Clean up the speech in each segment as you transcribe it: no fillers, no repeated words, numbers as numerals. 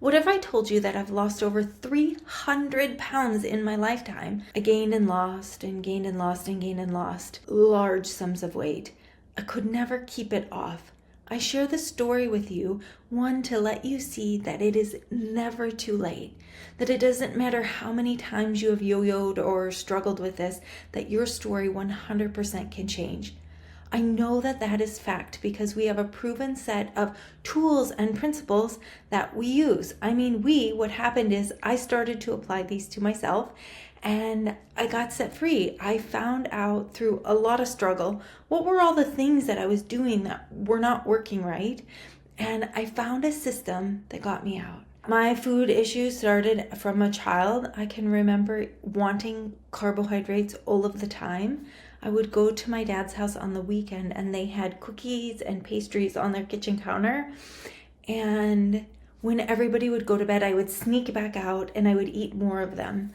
What if I told you that I've lost over 300 pounds in my lifetime? I gained and lost and gained and lost and gained and lost large sums of weight. I could never keep it off. I share this story with you, one, to let you see that it is never too late, that it doesn't matter how many times you have yo-yoed or struggled with this, that your story 100% can change. I know that that is fact because we have a proven set of tools and principles that we use. What happened is I started to apply these to myself and I got set free. I found out through a lot of struggle what were all the things that I was doing that were not working right. And I found a system that got me out. My food issues started from a child. I can remember wanting carbohydrates all of the time. I would go to my dad's house on the weekend and they had cookies and pastries on their kitchen counter. And when everybody would go to bed, I would sneak back out and I would eat more of them.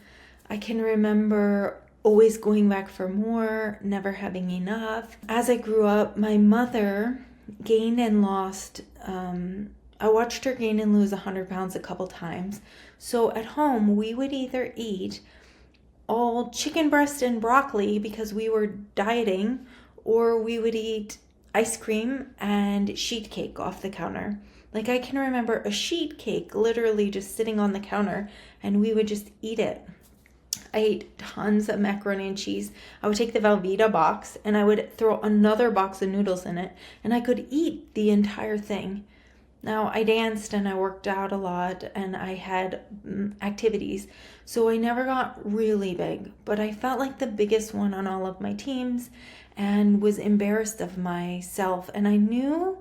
I can remember always going back for more, never having enough. As I grew up, my mother gained and lost, I watched her gain and lose 100 pounds a couple times. So at home, we would either eat all chicken breast and broccoli because we were dieting, or we would eat ice cream and sheet cake off the counter. Like I can remember a sheet cake literally just sitting on the counter and we would just eat it. I ate tons of macaroni and cheese. I would take the Velveeta box and I would throw another box of noodles in it and I could eat the entire thing. Now, I danced and I worked out a lot and I had activities, so I never got really big, but I felt like the biggest one on all of my teams and was embarrassed of myself. And I knew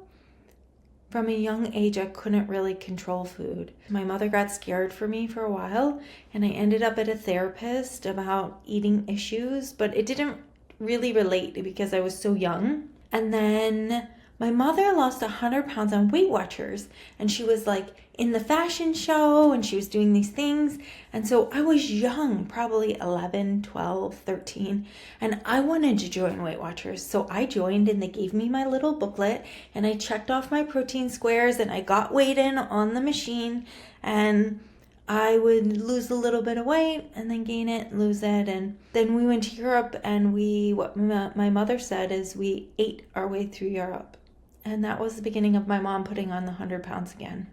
from a young age I couldn't really control food. My mother got scared for me for a while and I ended up at a therapist about eating issues, but it didn't really relate because I was so young. And then my mother lost 100 pounds on Weight Watchers and she was like in the fashion show and she was doing these things. And so I was young, probably 11, 12, 13, and I wanted to join Weight Watchers. So I joined and they gave me my little booklet and I checked off my protein squares and I got weighed in on the machine and I would lose a little bit of weight and then gain it and lose it. And then we went to Europe and what my mother said is we ate our way through Europe. And that was the beginning of my mom putting on the 100 pounds again.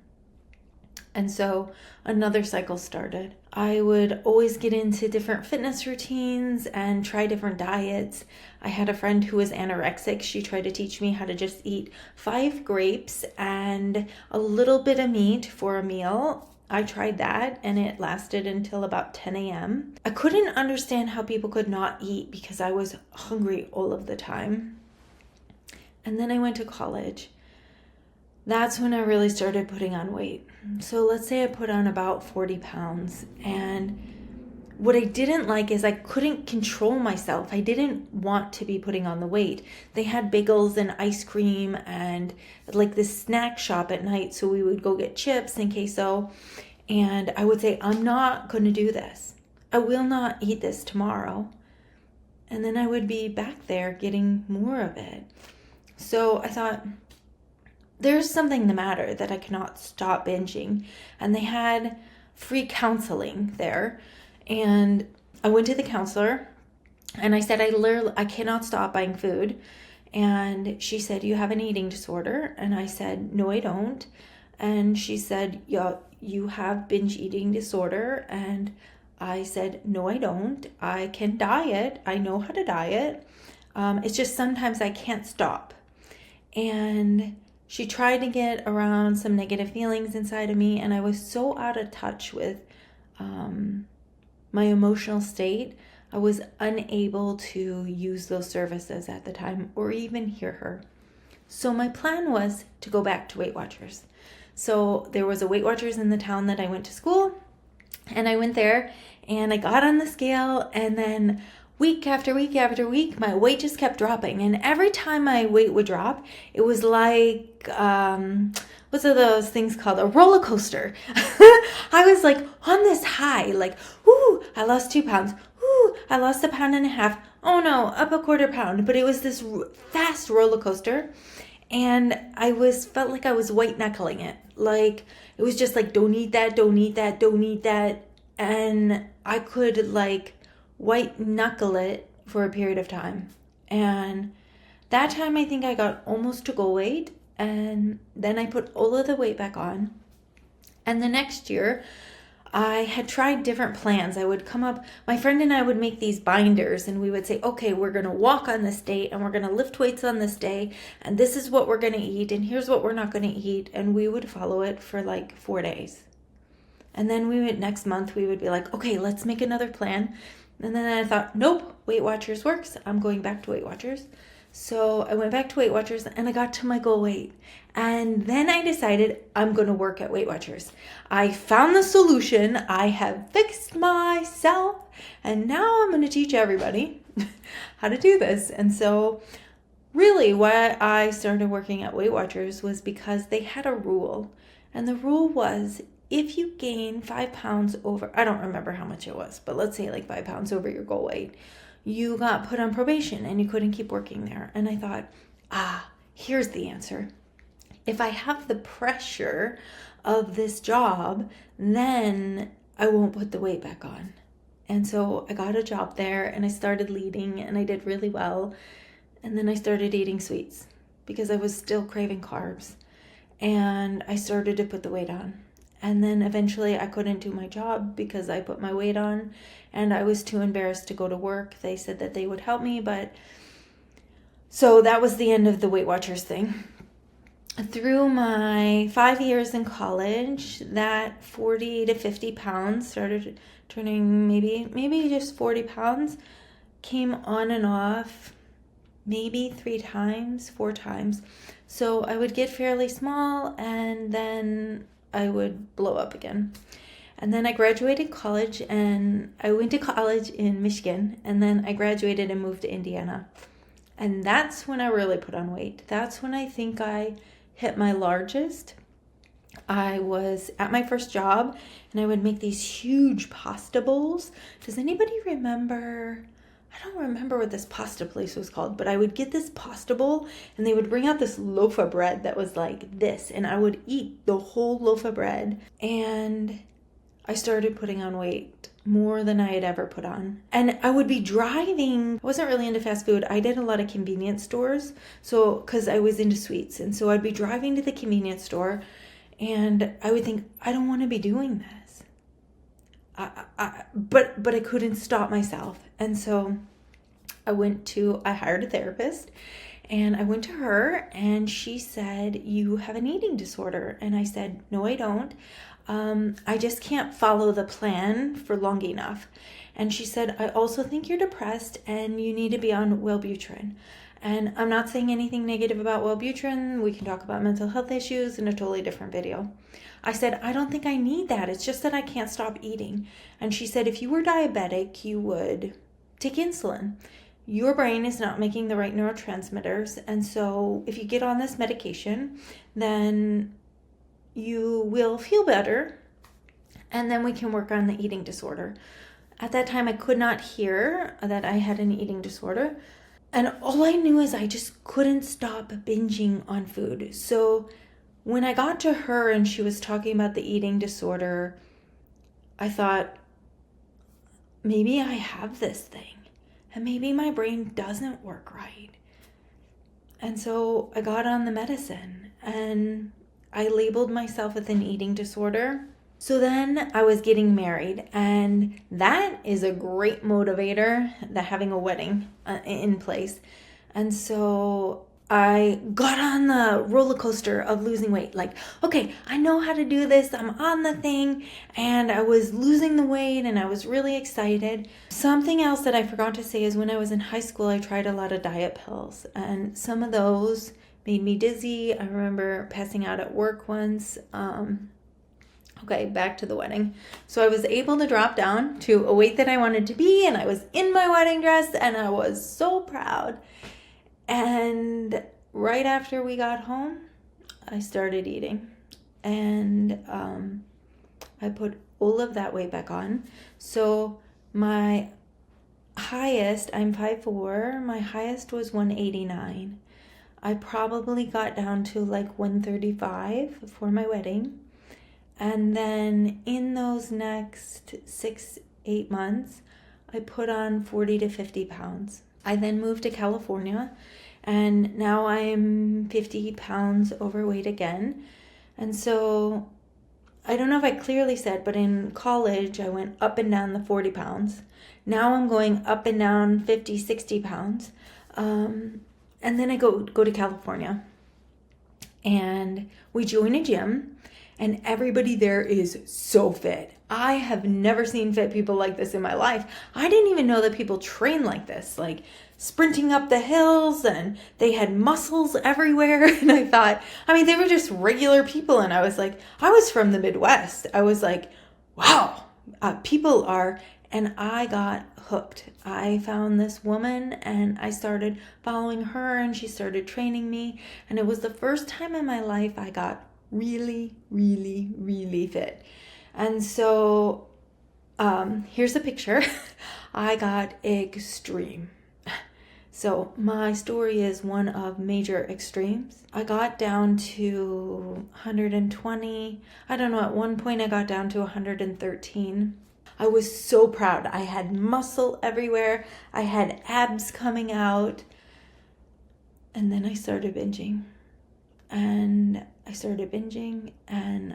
And so another cycle started. I would always get into different fitness routines and try different diets. I had a friend who was anorexic. She tried to teach me how to just eat 5 grapes and a little bit of meat for a meal. I tried that and it lasted until about 10 a.m. I couldn't understand how people could not eat because I was hungry all of the time. And then I went to college. That's when I really started putting on weight. So let's say I put on about 40 pounds. And what I didn't like is I couldn't control myself. I didn't want to be putting on the weight. They had bagels and ice cream and like this snack shop at night. So we would go get chips and queso. And I would say, I'm not going to do this. I will not eat this tomorrow. And then I would be back there getting more of it. So I thought, there's something the matter that I cannot stop binging. And they had free counseling there. And I went to the counselor and I said, I cannot stop buying food. And she said, you have an eating disorder? And I said, no, I don't. And she said, yeah, you have binge eating disorder. And I said, no, I don't. I can diet. I know how to diet. It's just sometimes I can't stop. And she tried to get around some negative feelings inside of me, and I was so out of touch with my emotional state. I was unable to use those services at the time or even hear her. So my plan was to go back to Weight Watchers. So there was a Weight Watchers in the town that I went to school, and I went there and I got on the scale, and then week after week after week, my weight just kept dropping. And every time my weight would drop, it was like, what's those things called? A roller coaster. I was like on this high, like, ooh, I lost 2 pounds. Ooh, I lost 1.5 pounds. Oh no, up 1/4 pound. But it was this fast roller coaster. And felt like I was white knuckling it. Like It was just like, don't eat that, don't eat that, don't eat that. And I could like white knuckle it for a period of time. And that time I think I got almost to goal weight. And then I put all of the weight back on. And the next year, I had tried different plans. I would come up, my friend and I would make these binders, and we would say, okay, we're going to walk on this day, and we're going to lift weights on this day, and this is what we're going to eat, and here's what we're not going to eat. And we would follow it for like 4 days. And then next month, we would be like, okay, let's make another plan. And then I thought, nope, Weight Watchers works. I'm going back to Weight Watchers. So I went back to Weight Watchers and I got to my goal weight. And then I decided I'm going to work at Weight Watchers. I found the solution. I have fixed myself. And now I'm going to teach everybody how to do this. And so really why I started working at Weight Watchers was because they had a rule. And the rule was, if you gain 5 pounds over, I don't remember how much it was, but let's say like 5 pounds over your goal weight, you got put on probation and you couldn't keep working there. And I thought, here's the answer. If I have the pressure of this job, then I won't put the weight back on. And so I got a job there and I started leading and I did really well. And then I started eating sweets because I was still craving carbs. And I started to put the weight on. And then eventually I couldn't do my job because I put my weight on and I was too embarrassed to go to work. They said that they would help me, but so that was the end of the Weight Watchers thing. Through my 5 years in college, that 40 to 50 pounds started turning maybe just 40 pounds, came on and off maybe 3 times, 4 times. So I would get fairly small and then I would blow up again. And then I graduated college and I went to college in Michigan and then I graduated and moved to Indiana. And that's when I really put on weight. That's when I think I hit my largest. I was at my first job and I would make these huge pasta bowls. Does anybody remember? I don't remember what this pasta place was called, but I would get this pasta bowl and they would bring out this loaf of bread that was like this, and I would eat the whole loaf of bread. And I started putting on weight more than I had ever put on. And I would be driving. I wasn't really into fast food. I did a lot of convenience stores, so because I was into sweets. And so I'd be driving to the convenience store and I would think, I don't want to be doing this. But I couldn't stop myself. And so I hired a therapist and I went to her and she said, you have an eating disorder. And I said, no, I don't. I just can't follow the plan for long enough. And she said, I also think you're depressed and you need to be on Wellbutrin. And I'm not saying anything negative about Wellbutrin. We can talk about mental health issues in a totally different video. I said, I don't think I need that. It's just that I can't stop eating. And she said, if you were diabetic, you would take insulin. Your brain is not making the right neurotransmitters. And so if you get on this medication, then you will feel better. And then we can work on the eating disorder. At that time, I could not hear that I had an eating disorder. And all I knew is I just couldn't stop binging on food. So when I got to her and she was talking about the eating disorder, I thought, maybe I have this thing and maybe my brain doesn't work right. And so I got on the medicine and I labeled myself with an eating disorder. So then I was getting married, and that is a great motivator, that having a wedding in place. And so I got on the roller coaster of losing weight. Like, okay, I know how to do this. I'm on the thing. And I was losing the weight and I was really excited. Something else that I forgot to say is when I was in high school, I tried a lot of diet pills, and some of those made me dizzy. I remember passing out at work once. Okay, back to the wedding. So I was able to drop down to a weight that I wanted to be, and I was in my wedding dress, and I was so proud. And right after we got home, I started eating. And I put all of that weight back on. So my highest, I'm 5'4", my highest was 189. I probably got down to like 135 for my wedding. And then in those next 6-8 months, I put on 40 to 50 pounds. I then moved to California, and now I'm 50 pounds overweight again. And so I don't know if I clearly said, but in college, I went up and down the 40 pounds. Now I'm going up and down 50, 60 pounds. And then I go to California, and we join a gym, and everybody there is so fit. I have never seen fit people like this in my life. I didn't even know that people train like this, like sprinting up the hills, and they had muscles everywhere. And I thought, they were just regular people. And I was like, I was from the Midwest. I was like, wow, people are, and I got hooked. I found this woman and I started following her, and she started training me. And it was the first time in my life I got really, really, really fit. And so here's a picture. I got extreme. So my story is one of major extremes. I got down to 120. I don't know, at one point I got down to 113. I was so proud. I had muscle everywhere. I had abs coming out. And then I started binging. And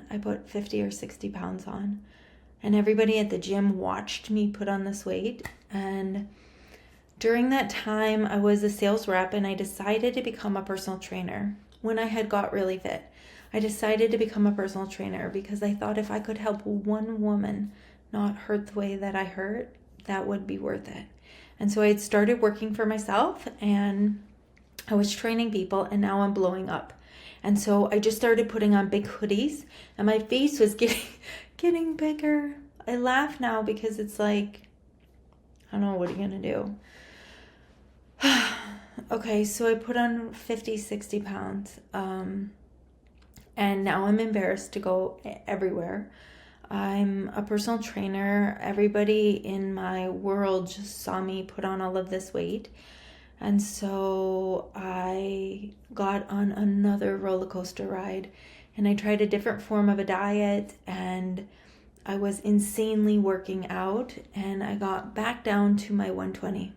I put 50 or 60 pounds on. And everybody at the gym watched me put on this weight. And during that time, I was a sales rep, and I decided to become a personal trainer. When I had got really fit, I decided to become a personal trainer because I thought if I could help one woman not hurt the way that I hurt, that would be worth it. And so I had started working for myself, and I was training people, and now I'm blowing up. And so I just started putting on big hoodies, and my face was getting bigger. I laugh now because it's like, I don't know, what are you going to do? Okay, so I put on 50, 60 pounds. And now I'm embarrassed to go everywhere. I'm a personal trainer. Everybody in my world just saw me put on all of this weight. And so I got on another roller coaster ride, and I tried a different form of a diet, and I was insanely working out, and I got back down to my 120,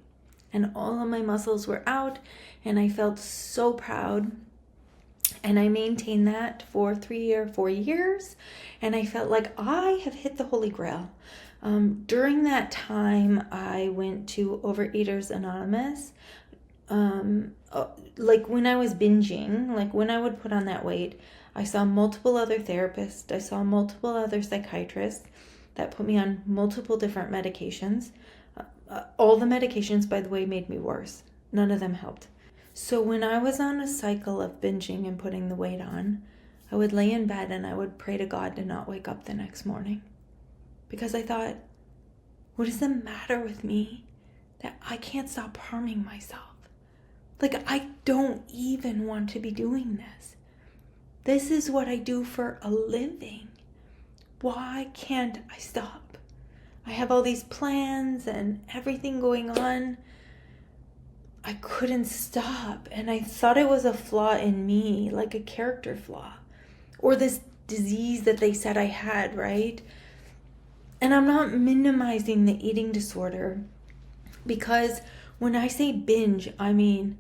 and all of my muscles were out, and I felt so proud. And I maintained that for 3 or 4 years, and I felt like I have hit the Holy Grail. During that time, I went to Overeaters Anonymous. Like when I was binging, like when I would put on that weight, I saw multiple other therapists. I saw multiple other psychiatrists that put me on multiple different medications. All the medications, by the way, made me worse. None of them helped. So when I was on a cycle of binging and putting the weight on, I would lay in bed and I would pray to God to not wake up the next morning. Because I thought, what is the matter with me that I can't stop harming myself? Like, I don't even want to be doing this. This is what I do for a living. Why can't I stop? I have all these plans and everything going on. I couldn't stop. And I thought it was a flaw in me, like a character flaw. Or this disease that they said I had, right? And I'm not minimizing the eating disorder. Because when I say binge, I mean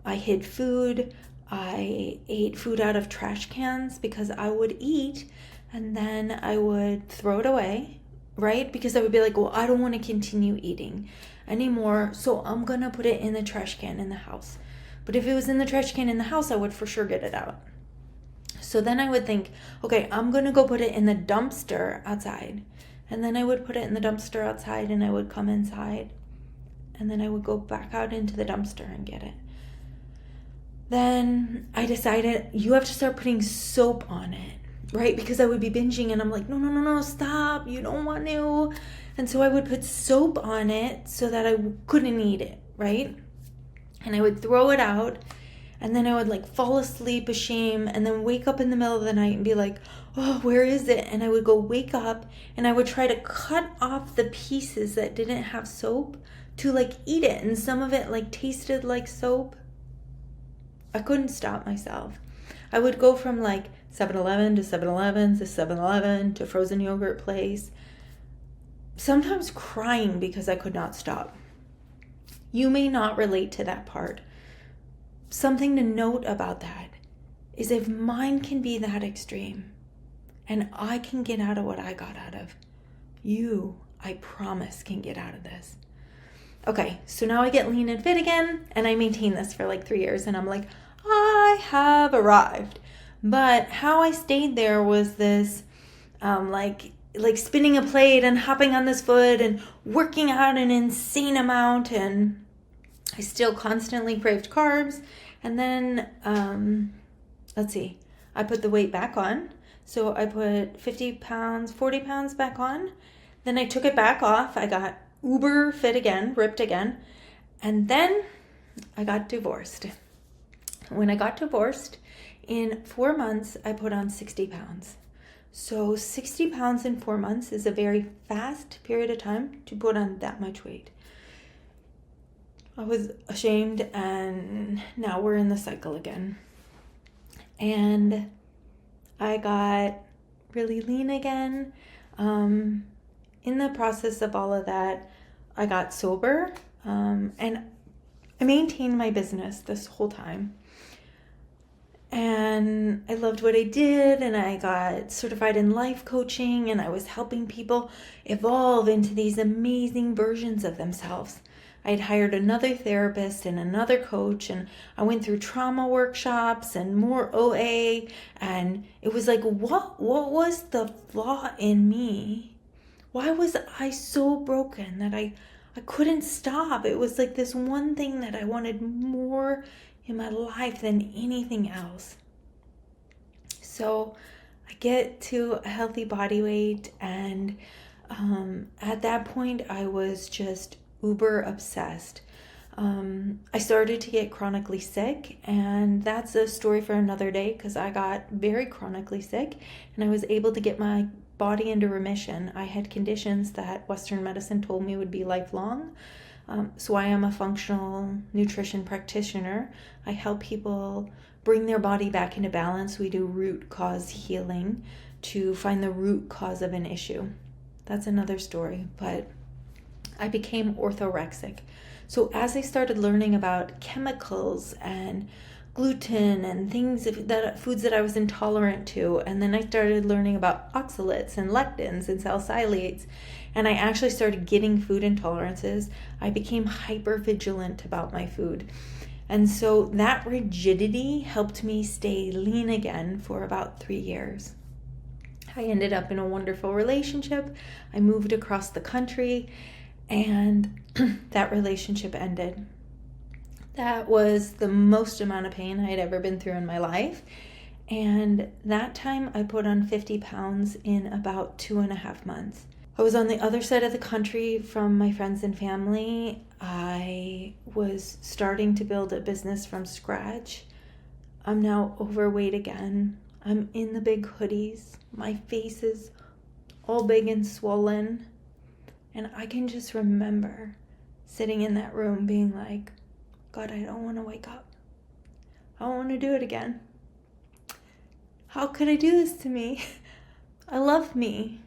I hid food. I ate food out of trash cans because I would eat and then I would throw it away, right? Because I would be like, well, I don't want to continue eating anymore, so I'm going to put it in the trash can in the house. But if it was in the trash can in the house, I would for sure get it out. So then I would think, okay, I'm going to go put it in the dumpster outside. And then I would put it in the dumpster outside and I would come inside. And then I would go back out into the dumpster and get it. Then I decided you have to start putting soap on it, right? Because I would be binging and I'm like, no, stop. You don't want to. And so I would put soap on it so that I couldn't eat it, right? And I would throw it out and then I would like fall asleep ashamed and then wake up in the middle of the night and be like, oh, where is it? And I would go wake up and I would try to cut off the pieces that didn't have soap to like eat it. And some of it like tasted like soap. I couldn't stop myself. I would go from like 7-Eleven to 7-Eleven to 7-Eleven to frozen yogurt place, sometimes crying because I could not stop. You may not relate to that part. Something to note about that is if mine can be that extreme and I can get out of what I got out of, you, I promise, can get out of this. Okay, so now I get lean and fit again, and I maintain this for like 3 years, and I'm like, I have arrived. But how I stayed there was this like spinning a plate and hopping on this foot and working out an insane amount, and I still constantly craved carbs. And then I put the weight back on. So I put 40 pounds back on. Then I took it back off. I got uber fit again, ripped again. And then I got divorced. When I got divorced, in 4 months, I put on 60 pounds. So 60 pounds in 4 months is a very fast period of time to put on that much weight. I was ashamed, and now we're in the cycle again. And I got really lean again. In the process of all of that, I got sober, and I maintained my business this whole time. And I loved what I did, and I got certified in life coaching, and I was helping people evolve into these amazing versions of themselves. I had hired another therapist and another coach, and I went through trauma workshops and more OA, and it was like, what was the flaw in me? Why was I so broken that I couldn't stop? It was like this one thing that I wanted more in my life than anything else. So I get to a healthy body weight, and at that point I was just uber obsessed. I started to get chronically sick, and that's a story for another day because I got very chronically sick and I was able to get my body into remission. I had conditions that Western medicine told me would be lifelong. So I am a functional nutrition practitioner. I help people bring their body back into balance. We do root cause healing to find the root cause of an issue. That's another story, but I became orthorexic. So as I started learning about chemicals and gluten and foods that I was intolerant to, and then I started learning about oxalates and lectins and salicylates, and I actually started getting food intolerances, I became hyper vigilant about my food. And so that rigidity helped me stay lean again for about 3 years. I ended up in a wonderful relationship. I moved across the country, and that relationship ended. That was the most amount of pain I had ever been through in my life. And that time I put on 50 pounds in about 2.5 months. I was on the other side of the country from my friends and family. I was starting to build a business from scratch. I'm now overweight again. I'm in the big hoodies. My face is all big and swollen. And I can just remember sitting in that room being like, God, I don't want to wake up. I don't want to do it again. How could I do this to me? I love me.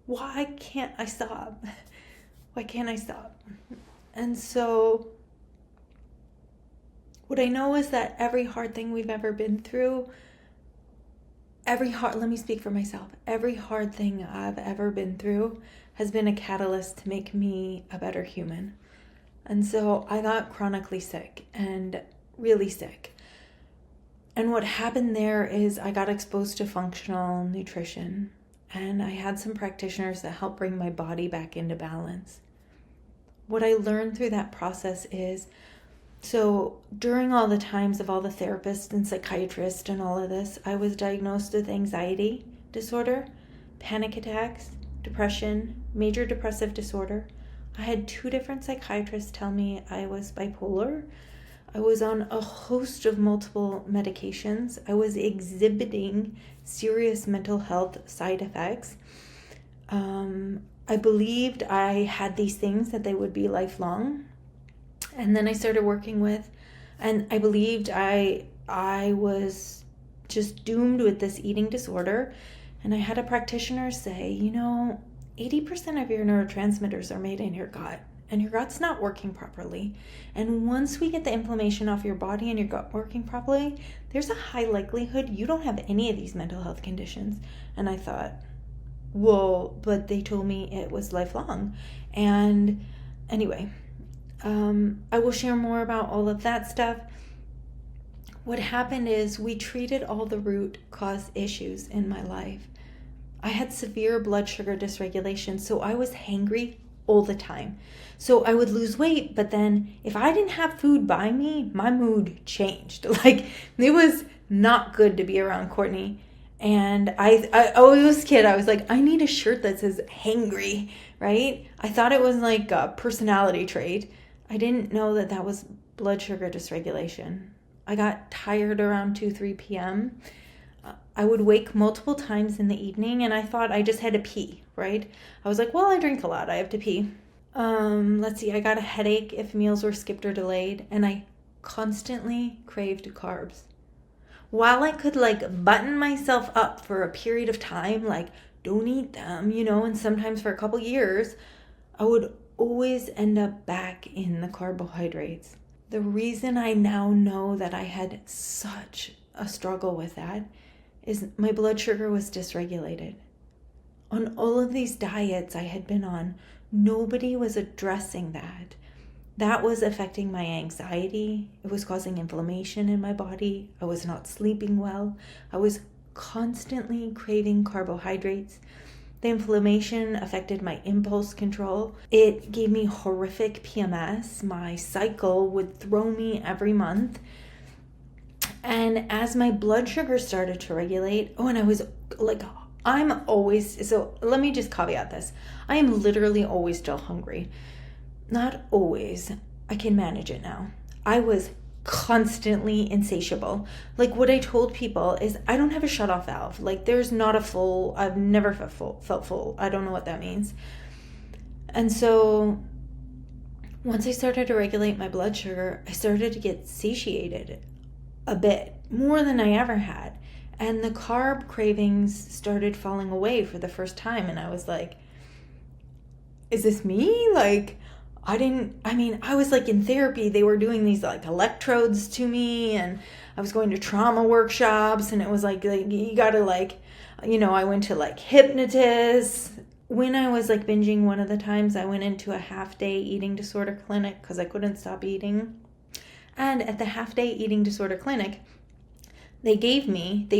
Why can't I stop? Why can't I stop? And so what I know is that every hard thing we've ever been through, let me speak for myself. Every hard thing I've ever been through has been a catalyst to make me a better human. And so I got chronically sick and really sick. And what happened there is I got exposed to functional nutrition, and I had some practitioners that helped bring my body back into balance. What I learned through that process is, so during all the times of all the therapists and psychiatrists and all of this, I was diagnosed with anxiety disorder, panic attacks, depression, major depressive disorder. I had 2 different psychiatrists tell me I was bipolar. I was on a host of multiple medications. I was exhibiting serious mental health side effects. I believed I had these things, that they would be lifelong. And then I started working with, and I believed I was just doomed with this eating disorder. And I had a practitioner say, 80% of your neurotransmitters are made in your gut, and your gut's not working properly. And once we get the inflammation off your body and your gut working properly, there's a high likelihood you don't have any of these mental health conditions. And I thought, whoa, but they told me it was lifelong. And anyway, I will share more about all of that stuff. What happened is we treated all the root cause issues in my life. I had severe blood sugar dysregulation, so I was hangry all the time. So I would lose weight, but then if I didn't have food by me, my mood changed. Like, it was not good to be around Courtney. And I always kid, I was like, I need a shirt that says hangry, right? I thought it was like a personality trait. I didn't know that was blood sugar dysregulation. I got tired around 2-3 p.m. I would wake multiple times in the evening, and I thought I just had to pee, right? I was like, well, I drink a lot. I have to pee. Let's see. I got a headache if meals were skipped or delayed, and I constantly craved carbs. While I could button myself up for a period of time, don't eat them, and sometimes for a couple years, I would always end up back in the carbohydrates. The reason I now know that I had such a struggle with that is my blood sugar was dysregulated. On all of these diets I had been on, nobody was addressing that. That was affecting my anxiety. It was causing inflammation in my body. I was not sleeping well. I was constantly craving carbohydrates. The inflammation affected my impulse control. It gave me horrific PMS. My cycle would throw me every month. And as my blood sugar started to regulate, and I was I'm always, so let me just caveat this. I am literally always still hungry. Not always. I can manage it now. I was constantly insatiable. What I told people is I don't have a shut-off valve. There's not a full, I've never felt full. I don't know what that means. And so once I started to regulate my blood sugar, I started to get satiated a bit, more than I ever had. And the carb cravings started falling away for the first time. And I was like, is this me? I was in therapy. They were doing these electrodes to me, and I was going to trauma workshops, and it was you gotta I went to hypnotists. When I was binging, one of the times I went into a half-day eating disorder clinic because I couldn't stop eating. And at the half-day eating disorder clinic, they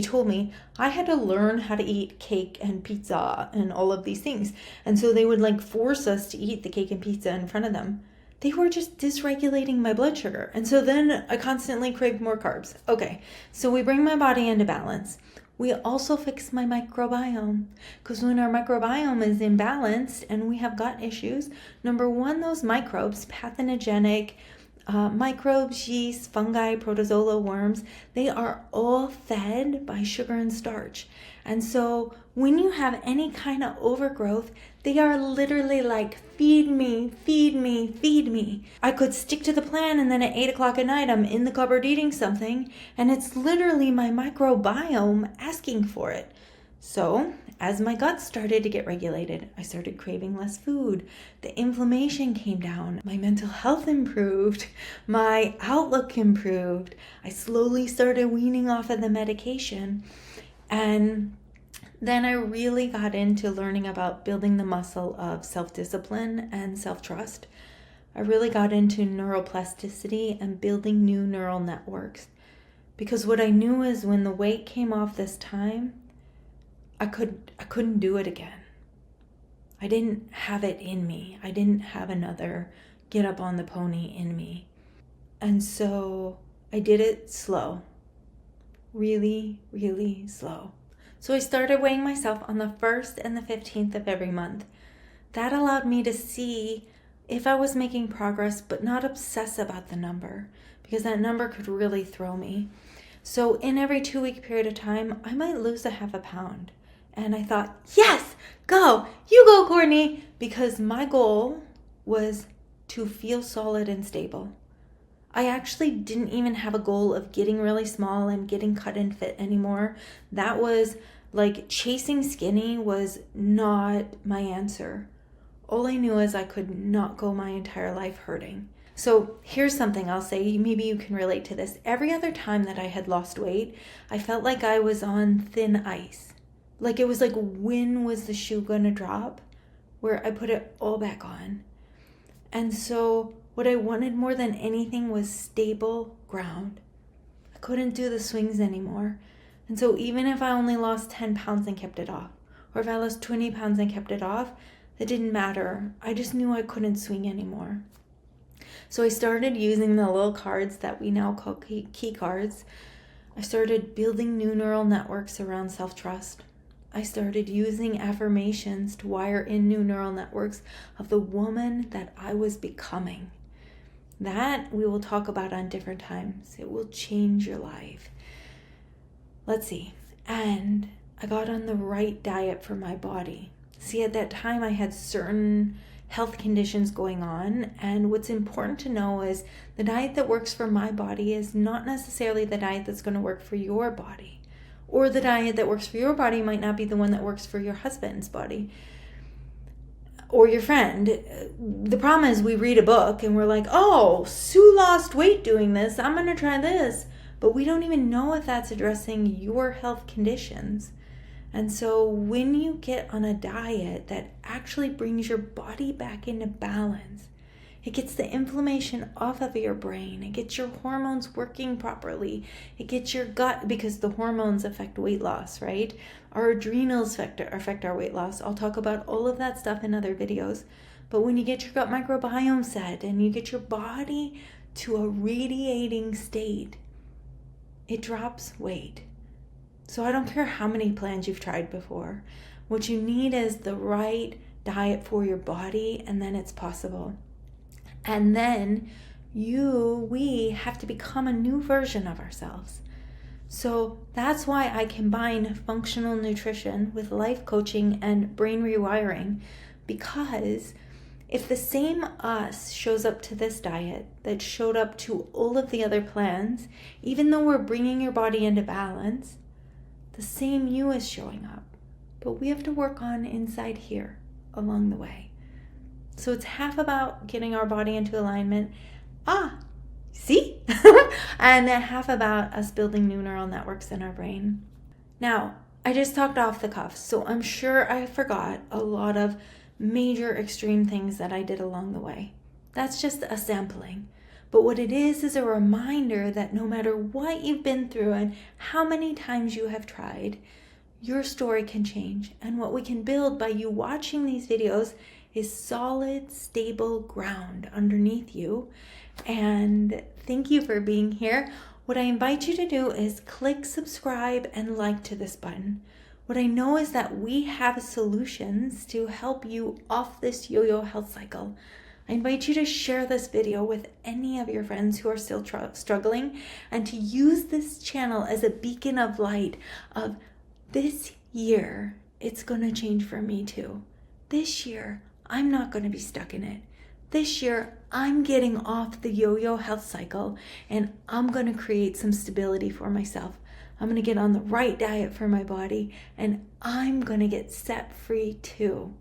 told me I had to learn how to eat cake and pizza and all of these things. And so they would force us to eat the cake and pizza in front of them. They were just dysregulating my blood sugar. And so then I constantly craved more carbs. Okay, so we bring my body into balance. We also fix my microbiome, because when our microbiome is imbalanced and we have gut issues, number one, those microbes, pathogenic microbes, yeast, fungi, protozoa, worms, they are all fed by sugar and starch. And so when you have any kind of overgrowth, they are literally feed me, feed me, feed me. I could stick to the plan, and then at 8 o'clock at night, I'm in the cupboard eating something, and it's literally my microbiome asking for it. So as my gut started to get regulated, I started craving less food. The inflammation came down. My mental health improved. My outlook improved. I slowly started weaning off of the medication. And then I really got into learning about building the muscle of self-discipline and self-trust. I really got into neuroplasticity and building new neural networks. Because what I knew is when the weight came off this time, I couldn't do it again. I didn't have it in me. I didn't have another get up on the pony in me. And so I did it slow. Really, really slow. So I started weighing myself on the 1st and the 15th of every month. That allowed me to see if I was making progress, but not obsess about the number, because that number could really throw me. So in every 2-week period of time, I might lose a half a pound. And I thought, yes, go, you go, Courtney, because my goal was to feel solid and stable. I actually didn't even have a goal of getting really small and getting cut and fit anymore. That was like chasing skinny was not my answer. All I knew is I could not go my entire life hurting. So here's something I'll say, maybe you can relate to this. Every other time that I had lost weight, I felt like I was on thin ice. Like it was like, when was the shoe gonna drop? Where I put it all back on. And so what I wanted more than anything was stable ground. I couldn't do the swings anymore. And so even if I only lost 10 pounds and kept it off, or if I lost 20 pounds and kept it off, it didn't matter. I just knew I couldn't swing anymore. So I started using the little cards that we now call key cards. I started building new neural networks around self-trust. I started using affirmations to wire in new neural networks of the woman that I was becoming. That we will talk about on different times. It will change your life. Let's see. And I got on the right diet for my body. See, at that time I had certain health conditions going on, and what's important to know is the diet that works for my body is not necessarily the diet that's going to work for your body. Or the diet that works for your body might not be the one that works for your husband's body or your friend. The problem is we read a book and we're like, oh, Sue lost weight doing this, I'm going to try this. But we don't even know if that's addressing your health conditions. And so when you get on a diet that actually brings your body back into balance, it gets the inflammation off of your brain. It gets your hormones working properly. It gets your gut, because the hormones affect weight loss, right? Our adrenals affect our weight loss. I'll talk about all of that stuff in other videos. But when you get your gut microbiome set and you get your body to a radiating state, it drops weight. So I don't care how many plans you've tried before. What you need is the right diet for your body, and then it's possible. And then we have to become a new version of ourselves. So that's why I combine functional nutrition with life coaching and brain rewiring, because if the same us shows up to this diet that showed up to all of the other plans, even though we're bringing your body into balance, the same you is showing up. But we have to work on inside here along the way. So it's half about getting our body into alignment. See? And half about us building new neural networks in our brain. Now, I just talked off the cuff, so I'm sure I forgot a lot of major extreme things that I did along the way. That's just a sampling. But what it is a reminder that no matter what you've been through and how many times you have tried, your story can change. And what we can build by you watching these videos is solid, stable ground underneath you. And thank you for being here. What I invite you to do is click subscribe and like to this button. What I know is that we have solutions to help you off this yo-yo health cycle. I invite you to share this video with any of your friends who are still struggling, and to use this channel as a beacon of light of this year, it's going to change for me too. This year, I'm not going to be stuck in it. This year, I'm getting off the yo-yo health cycle, and I'm going to create some stability for myself. I'm going to get on the right diet for my body, and I'm going to get set free too.